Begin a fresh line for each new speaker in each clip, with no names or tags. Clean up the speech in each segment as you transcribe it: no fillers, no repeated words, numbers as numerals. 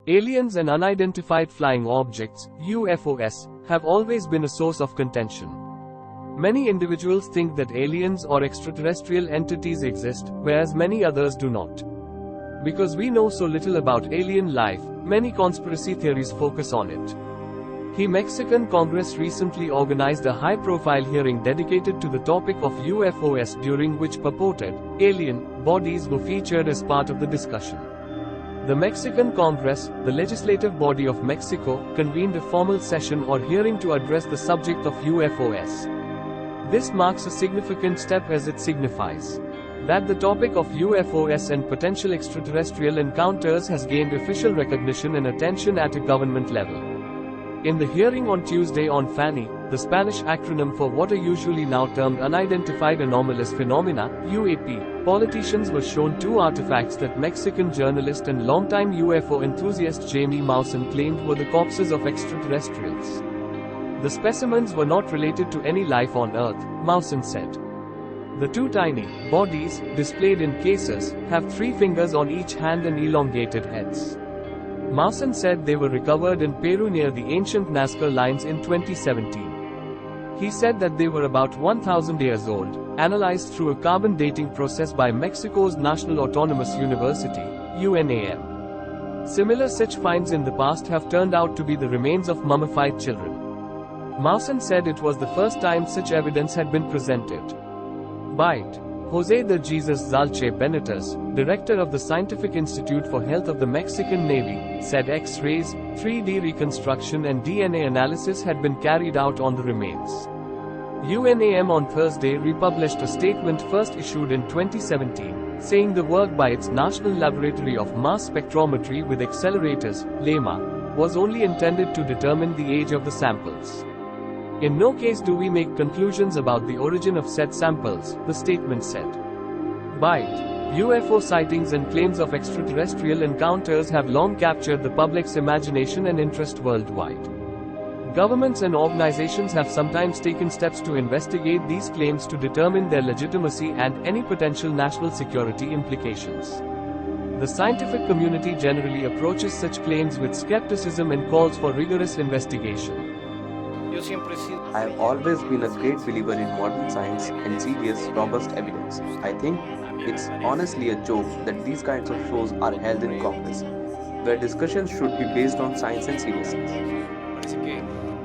Aliens and unidentified flying objects, UFOs, have always been a source of contention. Many individuals think that aliens or extraterrestrial entities exist, whereas many others do not. Because we know so little about alien life, many conspiracy theories focus on it. The Mexican Congress recently organized a high-profile hearing dedicated to the topic of UFOs, during which purported alien bodies were featured as part of the discussion. The Mexican Congress, the legislative body of Mexico, convened a formal session or hearing to address the subject of UFOs. This marks a significant step as it signifies that the topic of UFOs and potential extraterrestrial encounters has gained official recognition and attention at a government level. In the hearing on Tuesday on FANI, the Spanish acronym for what are usually now termed unidentified anomalous phenomena, UAP, politicians were shown two artifacts that Mexican journalist and longtime UFO enthusiast Jamie Maussan claimed were the corpses of extraterrestrials. The specimens were not related to any life on Earth, Maussan said. The two tiny bodies, displayed in cases, have 3 fingers on each hand and elongated heads. Maussan said they were recovered in Peru near the ancient Nazca lines in 2017. He said that they were about 1,000 years old, analyzed through a carbon dating process by Mexico's National Autonomous University, UNAM. Similar such finds in the past have turned out to be the remains of mummified children. Maussan said it was the first time such evidence had been presented. By José de Jesus Zalche Benitez, director of the Scientific Institute for Health of the Mexican Navy, said X-rays, 3D reconstruction and DNA analysis had been carried out on the remains. UNAM on Thursday republished a statement first issued in 2017, saying the work by its National Laboratory of Mass Spectrometry with Accelerators, LAMA, was only intended to determine the age of the samples. In no case do we make conclusions about the origin of said samples, the statement said. UFO sightings and claims of extraterrestrial encounters have long captured the public's imagination and interest worldwide. Governments and organizations have sometimes taken steps to investigate these claims to determine their legitimacy and any potential national security implications. The scientific community generally approaches such claims with skepticism and calls for rigorous investigation.
I have always been a great believer in modern science and serious, robust evidence. I think it's honestly a joke that these kinds of shows are held in Congress, where discussions should be based on science and seriousness.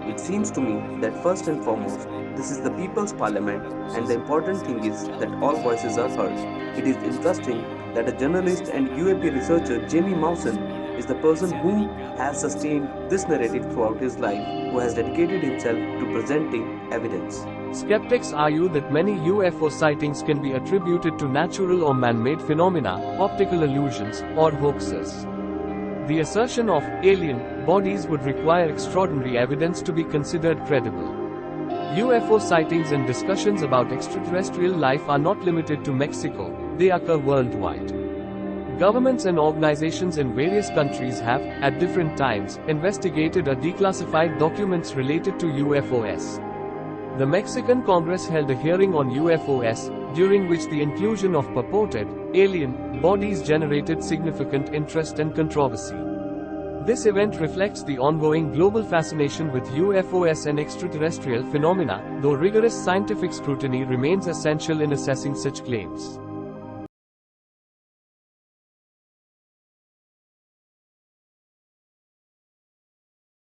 It seems to me that first and foremost, this is the People's Parliament, and the important thing is that all voices are heard. It is interesting that a journalist and UAP researcher, Jamie Maussan, is the person who has sustained this narrative throughout his life, who has dedicated himself to presenting evidence.
Skeptics argue that many UFO sightings can be attributed to natural or man-made phenomena, optical illusions, or hoaxes. The assertion of alien bodies would require extraordinary evidence to be considered credible. UFO sightings and discussions about extraterrestrial life are not limited to Mexico, they occur worldwide. Governments and organizations in various countries have, at different times, investigated or declassified documents related to UFOs. The Mexican Congress held a hearing on UFOs, during which the inclusion of purported alien bodies generated significant interest and controversy. This event reflects the ongoing global fascination with UFOs and extraterrestrial phenomena, though rigorous scientific scrutiny remains essential in assessing such claims.